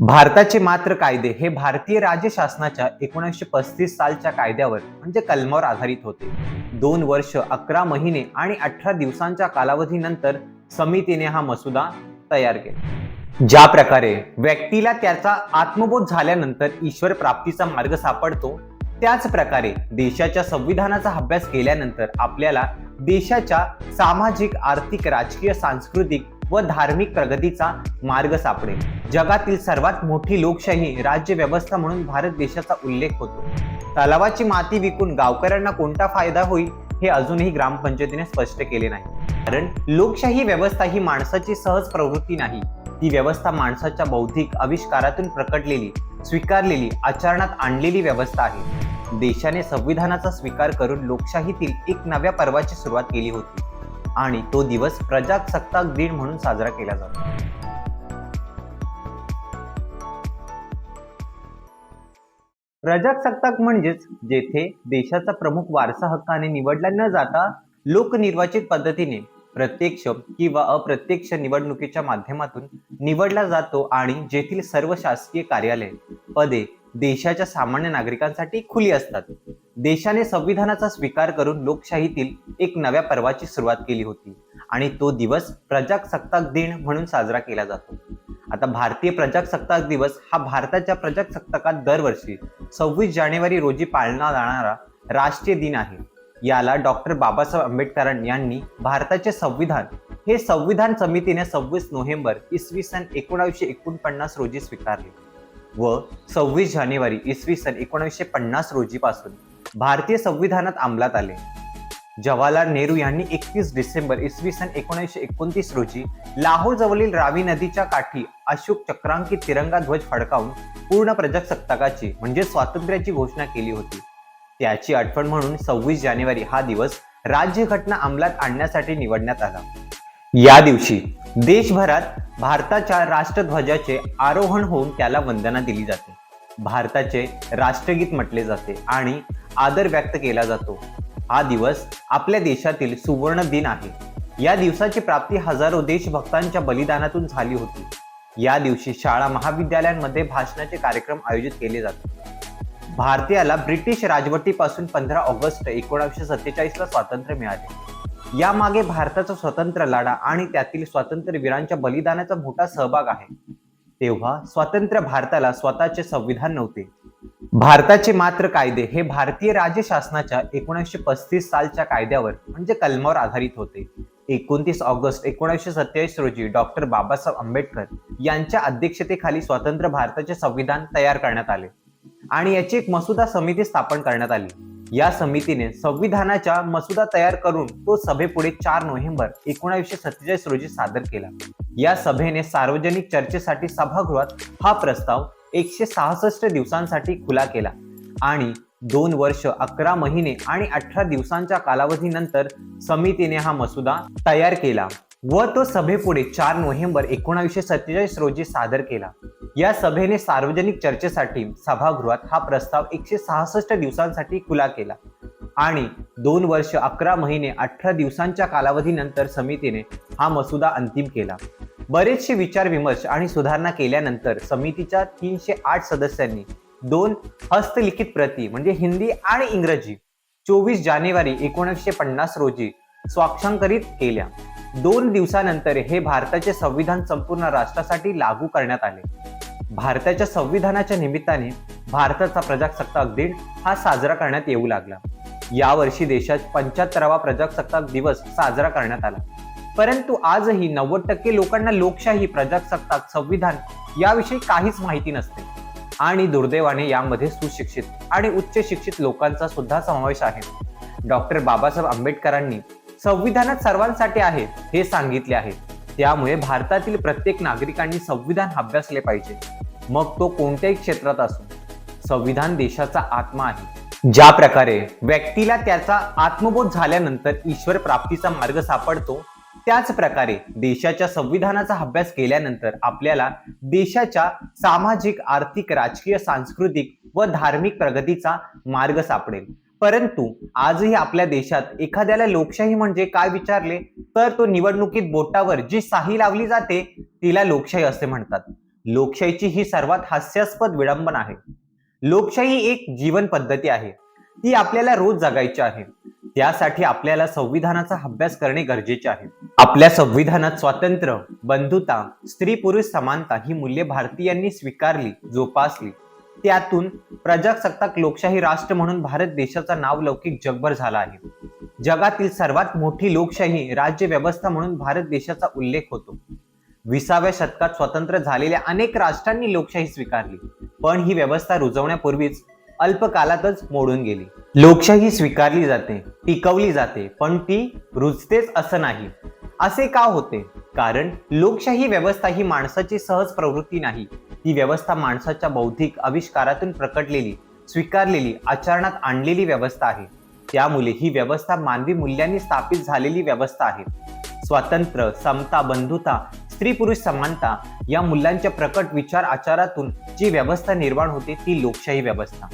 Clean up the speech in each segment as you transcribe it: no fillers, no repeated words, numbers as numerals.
भारताचे मात्र कायदे हे भारतीय राज्य शासनाच्या 1935 सालच्या कायद्यावर म्हणजे कलमावर आधारित होते. 2 वर्ष 11 महिने आणि 18 दिवसांच्या कालावधीनंतर समितीने हा मसुदा तयार केला. ज्या प्रकारे व्यक्तीला त्याचा आत्मबोध झाल्यानंतर ईश्वर प्राप्तीचा मार्ग सापडतो, त्याच प्रकारे देशाच्या संविधानाचा अभ्यास केल्यानंतर आपल्याला देशाच्या सामाजिक, आर्थिक, राजकीय, सांस्कृतिक व धार्मिक प्रगतीचा मार्ग सापडेल. जगातील सर्वात मोठी लोकशाही राज्य व्यवस्था म्हणून भारत देशाचा उल्लेख होतो. तलावाची माती विकून गावकऱ्यांना कोणता फायदा होईल हे अजूनही ग्रामपंचायतीने स्पष्ट केले नाही. कारण लोकशाही व्यवस्था ही माणसाची सहज प्रवृत्ती नाही. ती व्यवस्था माणसाच्या बौद्धिक आविष्कारातून प्रकटलेली, स्वीकारलेली, आचरणात आणलेली व्यवस्था आहे. देशाने संविधानाचा स्वीकार करून लोकशाहीतील एक नव्या पर्वाची सुरुवात केली होती आणि तो दिवस प्रजासत्ताक दिन म्हणून साजरा केला जातो. प्रजासत्ताक म्हणजेच जेथे देशाचा प्रमुख वारसा हक्काने निवडला न जाता लोकनिर्वाचित पद्धतीने प्रत्यक्ष किंवा अप्रत्यक्ष निवडणुकीच्या माध्यमातून निवडला जातो आणि जेथील सर्व शासकीय कार्यालये, पदे देशाच्या सामान्य नागरिकांसाठी खुली असतात. देशाने संविधानाचा स्वीकार करून लोकशाहीतील एक नव्या पर्वाची सुरुवात केली होती आणि तो दिवस प्रजासत्ताक दिन म्हणून साजरा केला जातो. आता भारतीय प्रजासत्ताक दिवस हा भारताच्या प्रजासत्ताकात दरवर्षी 26 जानेवारी रोजी पाळला जाणारा राष्ट्रीय दिन आहे. याला डॉक्टर बाबासाहेब आंबेडकर यांनी भारताचे संविधान हे संविधान समितीने 26 नोव्हेंबर इसवी सन 1949 रोजी स्वीकारले व 26 जानेवारी इसवी सन 1950 रोजीपासून भारतीय संविधानात अंमलात आले. जवाहरलाल नेहरू यांनी 31 डिसेंबर इसवी सन 1929 रोजी लाहोर जवळील रावी नदीच्या काठी अशोक चक्रांकित तिरंगा ध्वज फडकावून पूर्ण प्रजासत्ताकाची म्हणजे स्वातंत्र्याची घोषणा केली होती. त्याची आठवण म्हणून 26 जानेवारी हा दिवस राज्यघटना अंमलात आणण्यासाठी निवडण्यात आला. या दिवशी देशभरात भारताच्या राष्ट्रध्वजाचे आरोहण होऊन त्याला वंदना दिली जाते. भारताचे राष्ट्रगीत म्हटले जाते आणि आदर व्यक्त केला जातो. हा दिवस आपल्या देशातील सुवर्ण दिन आहे. या दिवसाची प्राप्ती हजारो देशभक्तांच्या बलिदानातून झाली होती. या दिवशी शाळा महाविद्यालयांमध्ये भाषणाचे कार्यक्रम आयोजित केले जातात. भारतीयाला ब्रिटिश राजवटीपासून 15 ऑगस्ट 1947 ला स्वातंत्र्य मिळाले. यामागे भारताचा स्वतंत्र लढा आणि त्यातील स्वातंत्र्यवीरांच्या बलिदानाचा मोठा सहभाग आहे. तेव्हा स्वतंत्र भारताला स्वतःचे संविधान नव्हते. भारताचे मात्र कायदे हे भारतीय राज्य शासनाच्या 1935 सालच्या कायद्यावर म्हणजे कलमावर आधारित होते. 29 ऑगस्ट 1927 रोजी डॉक्टर बाबासाहेब आंबेडकर यांच्या अध्यक्षतेखाली स्वतंत्र भारताचे संविधान तयार करण्यात आले आणि याची एक मसुदा समिती स्थापन करण्यात आली. या समितीने संविधानाचा मसुदा तयार करून तो सभेपुढे 4 नोव्हेंबर 1947 रोजी सादर केला. या सभेने सार्वजनिक चर्चेसाठी सभागृहात हा प्रस्ताव 166 दिवसांसाठी खुला केला आणि 2 वर्ष 11 महिने आणि 18 दिवसांच्या कालावधीनंतर समितीने हा मसुदा तयार केला व तो सभेपुढे 4 नोव्हेंबर 1947 रोजी सादर केला. या सभेने सार्वजनिक चर्चेसाठी सभागृहात हा प्रस्ताव 166 दिवसांसाठी खुला केला आणि 2 वर्ष 11 महिने 18 दिवसांच्या कालावधीनंतर समितीने हा मसुदा अंतिम केला. बरेचसे विचार विमर्श आणि सुधारणा केल्यानंतर समितीच्या 308 सदस्यांनी 2 हस्तलिखित प्रती म्हणजे हिंदी आणि इंग्रजी 24 जानेवारी 1950 रोजी स्वाक्षरित केल्या. 2 दिवसानंतर हे भारताचे संविधान संपूर्ण राष्ट्रासाठी लागू करण्यात आले. भारताच्या संविधानाच्या निमित्ताने भारताचा प्रजासत्ताक दिन हा साजरा करण्यात येऊ लागला. यावर्षी देशात 75वा प्रजासत्ताक दिवस साजरा करण्यात आला. परंतु आजही 90% लोकांना लोकशाही, प्रजासत्ताक, संविधान याविषयी काहीच माहिती नसते आणि दुर्दैवाने यामध्ये सुशिक्षित आणि उच्च शिक्षित लोकांचा सुद्धा समावेश आहे. डॉक्टर बाबासाहेब आंबेडकरांनी संविधानात सर्वांसाठी आहे हे सांगितले आहे. त्यामुळे भारतातील प्रत्येक नागरिकांनी संविधान अभ्यासले पाहिजे, मग तो कोणत्याही क्षेत्रात असो. संविधान देशाचा आत्मा आहे. ज्या प्रकारे व्यक्तीला त्याचा आत्मबोध झाल्यानंतर ईश्वर प्राप्तीचा मार्ग सापडतो, त्याच प्रकारे देशाच्या संविधानाचा अभ्यास केल्यानंतर आपल्याला देशाच्या सामाजिक, आर्थिक, राजकीय, सांस्कृतिक व धार्मिक प्रगतीचा मार्ग सापडेल. परंतु आजही आपल्या देशात एखाद्याला लोकशाही म्हणजे काय विचारले तर तो निवडणुकीत बोटावर जी शाही लावली जाते तिला लोकशाही असे म्हणतात. लोकशाहीची ही सर्वात हास्यास्पद विडंबना आहे. लोकशाही एक जीवन पद्धती आहे. ती आपल्याला रोज जगायची आहे. त्यासाठी आपल्याला संविधानाचा अभ्यास करणे गरजेचे आहे. आपल्या संविधानात स्वातंत्र्य, बंधुता, स्त्री-पुरुष समानता ही मूल्ये भारतीयांनी स्वीकारली, जोपासली. त्यातून प्रजासत्ताक लोकशाही राष्ट्र म्हणून भारत देशाचा नावलौकिक जगभर झाला आहे. जगातील सर्वात मोठी लोकशाही राज्य व्यवस्था म्हणून भारत देशाचा उल्लेख होतो. 20व्या शतकात स्वतंत्र झालेल्या अनेक राष्ट्रांनी लोकशाही स्वीकारली, पण ही व्यवस्था रुजवण्यापूर्वीच अल्पकालातच मोडून गेली. लोकशाही स्वीकारली जाते, टिकवली जाते, पण ती रुजतेच असं नाही. असे का होते? कारण लोकशाही व्यवस्था ही माणसाची सहज प्रवृत्ती नाही. ती व्यवस्था माणसाच्या बौद्धिक आविष्कारातून प्रकटलेली, स्वीकारलेली, आचरणात आणलेली व्यवस्था आहे. त्यामुळे ही व्यवस्था मानवी मूल्यांनी स्थापित झालेली व्यवस्था आहे. स्वातंत्र्य, समता, बंधुता, स्त्री-पुरुष समानता या मूल्यांच्या प्रकट विचार आचारातून जी व्यवस्था निर्माण होते ती लोकशाही व्यवस्था.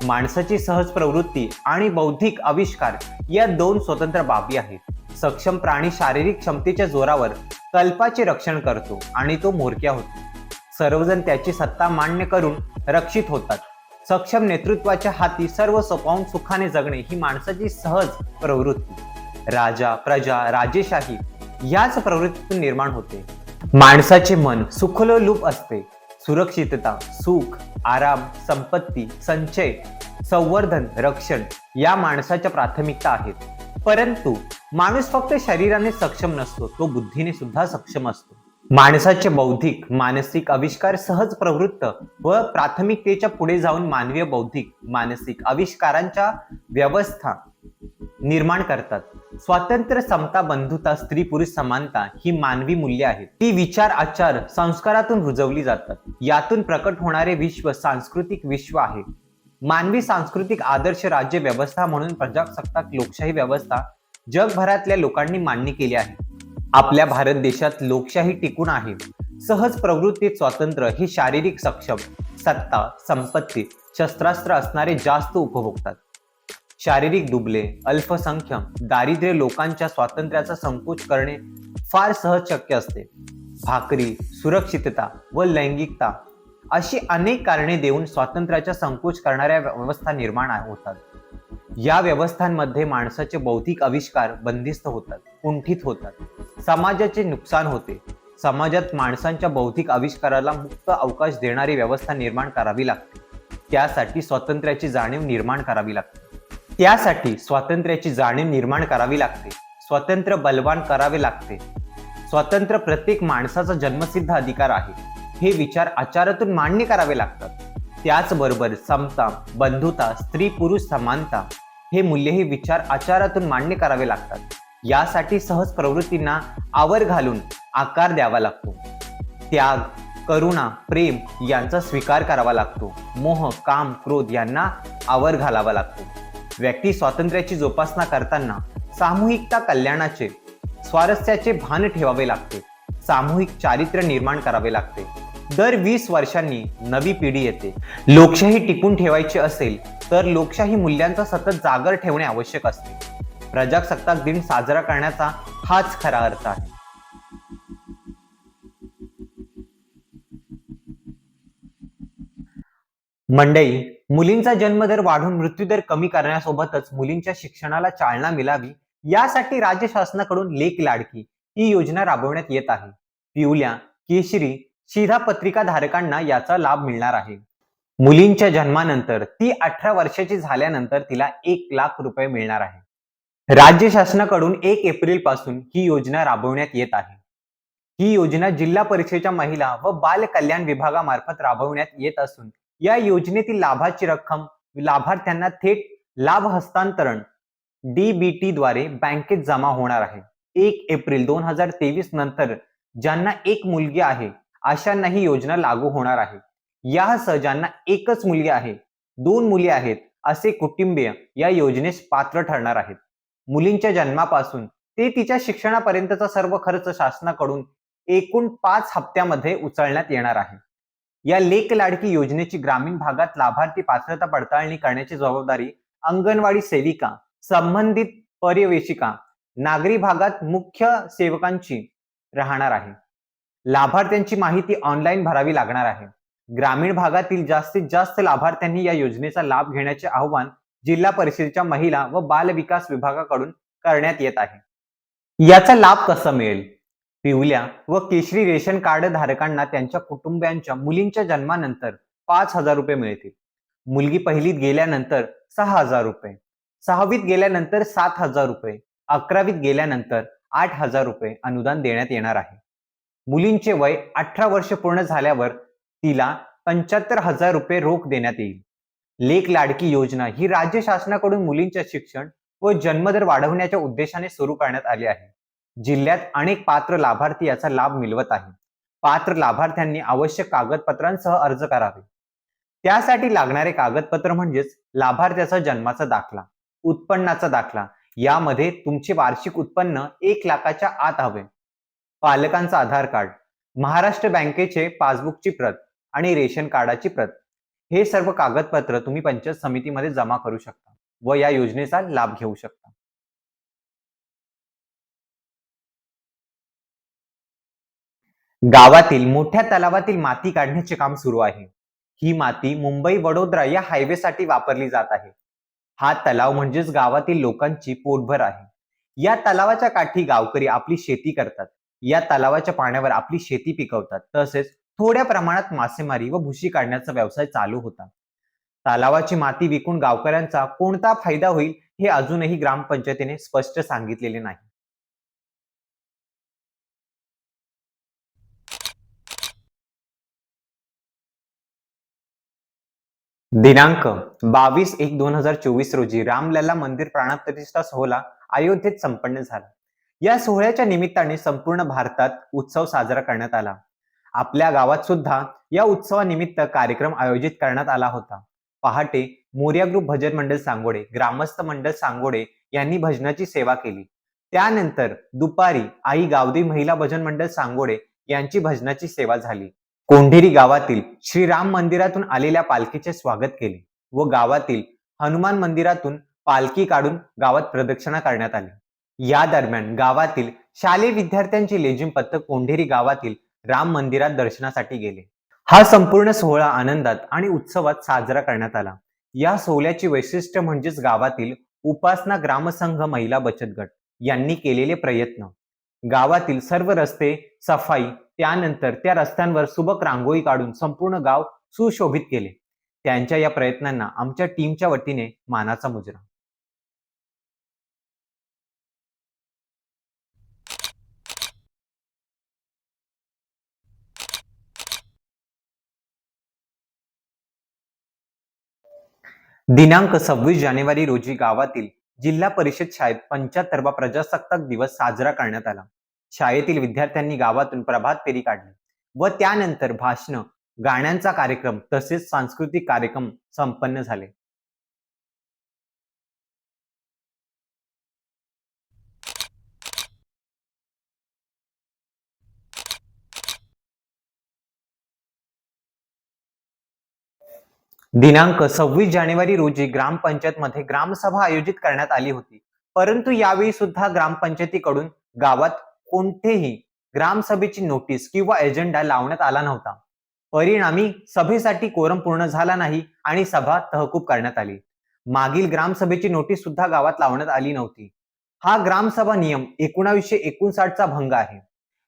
माणसाची सहज प्रवृत्ती आणि बौद्धिक आविष्कार या दोन स्वतंत्र बाबी आहेत. सक्षम प्राणी शारीरिक क्षमतेच्या जोरावर कल्पाचे रक्षण करतो आणि तो म्होरक्या होतो. सर्वजण त्याची सत्ता मान्य करून रक्षित होतात. सक्षम नेतृत्वाच्या हाती सर्व सोपावून सुखाने जगणे ही माणसाची सहज प्रवृत्ती. राजा, प्रजा, राजेशाही याच प्रवृत्तीतून निर्माण होते. माणसाचे मन सुखलोलूप असते. सुरक्षितता, सुख, आराम, संपत्ती, संचय, संवर्धन, रक्षण या माणसाच्या प्राथमिकता आहेत. परंतु माणूस फक्त शरीराने सक्षम नसतो, तो बुद्धीने सुद्धा सक्षम असतो. माणसाचे बौद्धिक, मानसिक आविष्कार सहज प्रवृत्त व प्राथमिकतेच्या पुढे जाऊन मानवीय बौद्धिक, मानसिक आविष्कारांच्या व्यवस्था निर्माण करतात. स्वातंत्र्य, समता, बंधुता, स्त्री पुरुष समानता ही मानवी मूल्ये आहेत. ती विचार, आचार, संस्कारातून रुजवली जातात. यातून प्रकट होणारे विश्व सांस्कृतिक विश्व आहे. मानवी सांस्कृतिक आदर्श राज्य व्यवस्था म्हणून प्रजासत्ताक लोकशाही व्यवस्था जगभरातल्या लोकांनी मान्य केली आहे. आपल्या भारत देशात लोकशाही टिकून आहे. सहज प्रवृत्तीत स्वातंत्र्य हे शारीरिक सक्षम, सत्ता, संपत्ती, शस्त्रास्त्र असणारे जास्त उपभोगतात. शारीरिक दुबळे, अल्पसंख्याक, दारिद्र्य लोकांच्या स्वातंत्र्याचा संकोच करणे फार सहज शक्य असते. भाकरी, सुरक्षितता व लैंगिकता अशी अनेक कारणे देऊन स्वातंत्र्याचा संकोच करणाऱ्या व्यवस्था निर्माण होतात. या व्यवस्थांमध्ये माणसाचे बौद्धिक आविष्कार बंदिस्त होतात, कुंठित होतात. समाजाचे नुकसान होते. समाजात माणसांच्या बौद्धिक आविष्काराला मुक्त अवकाश देणारी व्यवस्था निर्माण करावी लागते. त्यासाठी स्वातंत्र्याची जाणीव निर्माण करावी लागते. स्वातंत्र्य बलवान करावे लागते. स्वातंत्र्य प्रत्येक माणसाचा जन्मसिद्ध अधिकार आहे. हे विचार आचारातून मान्य करावे लागतात. त्याचबरोबर समता, बंधुता, स्त्री पुरुष समानता हे मूल्य हे विचार आचारातून मान्य करावे लागतात. यासाठी सहज प्रवृत्तींना आवर घालून आकार द्यावा लागतो. त्याग, करुणा, प्रेम यांचा स्वीकार करावा लागतो. मोह, काम, क्रोध यांना आवर घालावा लागतो. व्यक्ती स्वातंत्र्याची जोपासना करताना सामूहिकता, कल्याणाचे, स्वारस्याचे भान ठेवावे लागते. सामूहिक चारित्र्य निर्माण करावे लागते. दर 20 वर्षांनी नवी पिढी येते. लोकशाही टिकून ठेवायची असेल तर लोकशाही मूल्यांचा सतत जागर ठेवणे आवश्यक असते. प्रजासत्ताक दिन साजरा करण्याचा हाच खरा अर्थ आहे. मंडळी, मुलींचा जन्मदर वाढून मृत्यूदर कमी करण्यासोबतच मुलींच्या शिक्षणाला चालना मिळावी यासाठी राज्य शासनाकडून लेक लाडकी ही योजना राबवण्यात येत आहे. पिवल्या, केशरी, शिधापत्रिका धारकांना याचा लाभ मिळणार आहे. मुलींच्या जन्मानंतर ती 18 वर्षाची झाल्यानंतर तिला 1,00,000 रुपये मिळणार आहे. राज्य शासनाकडून 1 एप्रिल पासून ही योजना राबवण्यात येत आहे. ही योजना जिल्हा परिषदेच्या महिला व बाल कल्याण विभागामार्फत राबवण्यात येत असून या योजनेतील लाभाची रक्कम लाभार्थ्यांना थेट लाभ हस्तांतरण DBT द्वारे बँकेत जमा होणार आहे. 1 एप्रिल 2023 नंतर ज्यांना एक मुलगी आहे अशांना ही योजना लागू होणार आहे. यासह ज्यांना एकच मुलगी आहे, 2 मुली आहेत असे कुटुंबीय या योजनेस पात्र ठरणार आहेत. मुलींच्या जन्मापासून ते तिच्या शिक्षणापर्यंतचा सर्व खर्च शासनाकडून एकूण 5 हप्त्यामध्ये उचलण्यात येणार आहे. या लेक लाडकी योजनेची ग्रामीण भागात लाभार्थी पात्रता पडताळणी करण्याची जबाबदारी अंगणवाडी सेविका, संबंधित पर्यवेक्षिका, नागरी भागात मुख्य सेवकांची राहणार आहे. लाभार्थ्यांची माहिती ऑनलाईन भरावी लागणार आहे. ग्रामीण भागातील जास्तीत जास्त लाभार्थ्यांनी या योजनेचा लाभ घेण्याचे आवाहन जिल्हा परिषदेच्या महिला व बाल विकास विभागाकडून करण्यात येत आहे. याचा लाभ कसा मिळेल? पिवळ्या व केशरी रेशन कार्ड धारकांना त्यांच्या कुटुंबियांच्या मुलींच्या जन्मानंतर 5,000 रुपये मिळतील. मुलगी पहिलीत गेल्यानंतर 6,000 रुपये, 6वीत गेल्यानंतर 7,000 रुपये, 11वीत गेल्यानंतर 8,000 रुपये अनुदान देण्यात येणार आहे. मुलींचे वय 18 वर्ष पूर्ण झाल्यावर तिला 75,000 रुपये रोख देण्यात येईल. लेक लाडकी योजना ही राज्य शासनाकडून मुलींचे शिक्षण व जन्मदर वाढवण्याच्या उद्देशाने सुरू करण्यात आली आहे. जिल्ह्यात अनेक पात्र लाभार्थी याचा लाभ मिळवत आहेत. पात्र लाभार्थ्यांनी आवश्यक कागदपत्रांसह अर्ज करावे. त्यासाठी लागणारे कागदपत्र म्हणजेच लाभार्थ्याचा जन्माचा दाखला, उत्पन्नाचा दाखला, यामध्ये तुमचे वार्षिक उत्पन्न 1 लाखाच्या आत हवे, पालकांचा आधार कार्ड, महाराष्ट्र बँकेचे पासबुकची प्रत आणि रेशन कार्डाची प्रत, हे सर्व कागदपत्र तुम्ही पंचायत समितीमध्ये जमा करू शकता व या योजनेचा लाभ घेऊ शकता. गावातील मोठ्या तलावातील माती काढण्याचे काम सुरू आहे. ही माती मुंबई वडोदरा या हायवेसाठी वापरली जात आहे. हा तलाव म्हणजेच गावातील लोकांची पोटभर आहे. या तलावाच्या काठी गावकरी आपली शेती करतात. या तलावाच्या पाण्यावर आपली शेती पिकवतात. तसेच थोड्या प्रमाणात मासेमारी व भुशी काढण्याचा व्यवसाय चालू होता. तलावाची माती विकून गावकऱ्यांचा कोणता फायदा होईल हे अजूनही ग्रामपंचायतीने स्पष्ट सांगितलेले नाही. दिनांक 22/1/2024 रोजी रामलला मंदिर प्राणप्रतिष्ठा सोहळा अयोध्येत संपन्न झाला. या सोहळ्याच्या निमित्ताने संपूर्ण भारतात उत्सव साजरा करण्यात आला. आपल्या गावात सुद्धा या उत्सवानिमित्त कार्यक्रम आयोजित करण्यात आला होता. पहाटे मोरया ग्रुप भजन मंडळ सांगोडे, ग्रामस्थ मंडळ सांगोडे यांनी भजनाची सेवा केली. त्यानंतर दुपारी आई गावदेवी महिला भजन मंडळ सांगोडे यांची भजनाची सेवा झाली. कोंढेरी गावातील श्रीराम मंदिरातून आलेल्या पालखीचे स्वागत केले व गावातील हनुमान मंदिरातून पालखी काढून गावात प्रदक्षिणा करण्यात आली. या दरम्यान गावातील शालेय विद्यार्थ्यांची लेझिम पथक कोंढेरी गावातील राम मंदिरात दर्शनासाठी गेले. हा संपूर्ण सोहळा आनंदात आणि उत्सवात साजरा करण्यात आला. या सोहळ्याची वैशिष्ट्य म्हणजेच गावातील उपासना ग्रामसंघ महिला बचत गट यांनी केलेले प्रयत्न. गावातील सर्व रस्ते सफाई, त्यानंतर त्या रस्त्यांवर सुबक रांगोळी काढून संपूर्ण गाव सुशोभित केले. त्यांच्या या प्रयत्नांना आमच्या टीमच्या वतीने मानाचा मुजरा. दिनांक 26 जानेवारी रोजी गावातील जिल्हा परिषद शाळेत 75वा प्रजासत्ताक दिवस साजरा करण्यात आला. शाळेतील विद्यार्थ्यांनी गावातून प्रभात फेरी काढली व त्यानंतर भाषण, गाण्यांचा कार्यक्रम तसेच सांस्कृतिक कार्यक्रम संपन्न झाले. दिनांक 26 जानेवारी रोजी ग्रामपंचायतमध्ये ग्रामसभा आयोजित करण्यात आली होती. परंतु यावेळी सुद्धा ग्रामपंचायतीकडून गावात कोणतेही ग्रामसभेची नोटीस किंवा एजेंडा लावण्यात आला नव्हता. परिणामी सभेसाठी कोरम पूर्ण झाला नाही आणि सभा तहकूब करण्यात आली. मागील ग्रामसभेची नोटीस सुद्धा गावात लावण्यात आली नव्हती. हा ग्रामसभा नियम 1959 चा भंग आहे.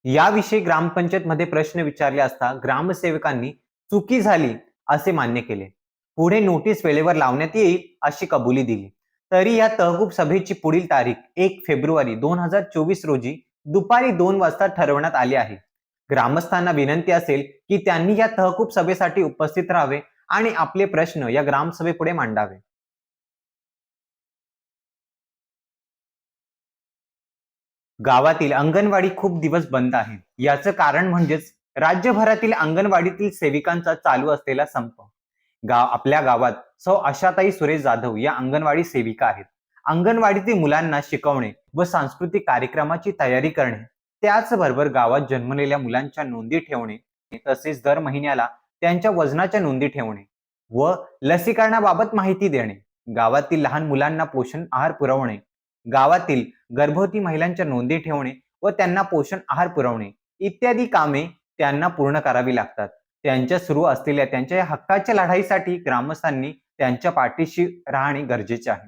याविषयी ग्रामपंचायतमध्ये प्रश्न विचारले असता ग्रामसेवकांनी चुकी झाली असे मान्य केले. पुढे नोटीस वेळेवर लावण्यात येईल अशी कबुली दिली. तरी या तहकूब सभेची पुढील तारीख 1 फेब्रुवारी 2024 रोजी दुपारी 2 वाजता ठरवण्यात आली आहे. ग्रामस्थांना विनंती असेल की त्यांनी या तहकूब सभेसाठी उपस्थित राहावे आणि आपले प्रश्न या ग्रामसभेपुढे मांडावे. गावातील अंगणवाडी खूप दिवस बंद आहे. याचं कारण म्हणजेच राज्यभरातील अंगणवाडीतील सेविकांचा चालू असलेला संप. आपल्या गावात सौ आशाताई सुरेश जाधव या अंगणवाडी सेविका आहेत. अंगणवाडीतील मुलांना शिकवणे व सांस्कृतिक कार्यक्रमाची तयारी करणे, त्याचबरोबर गावात जन्मलेल्या मुलांच्या नोंदी ठेवणे, तसेच दर महिन्याला त्यांच्या वजनाच्या नोंदी ठेवणे व लसीकरणाबाबत माहिती देणे, गावातील लहान मुलांना पोषण आहार पुरवणे, गावातील गर्भवती महिलांच्या नोंदी ठेवणे व त्यांना पोषण आहार पुरवणे इत्यादी कामे त्यांना पूर्ण करावी लागतात. त्यांच्या सुरू असलेल्या त्यांच्या या हक्काच्या लढाईसाठी ग्रामस्थांनी त्यांच्या पाठीशी राहणे गरजेचे आहे.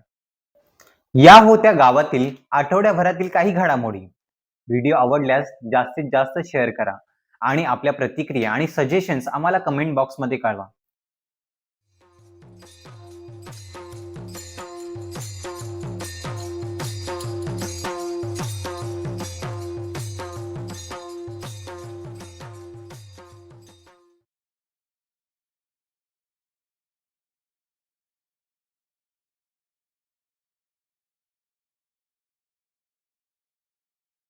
या होत्या गावातील आठवड्याभरातील काही घडामोडी. व्हिडिओ आवडल्यास जास्तीत जास्त शेअर करा आणि आपल्या प्रतिक्रिया आणि सजेशन्स आम्हाला कमेंट बॉक्समध्ये कळवा.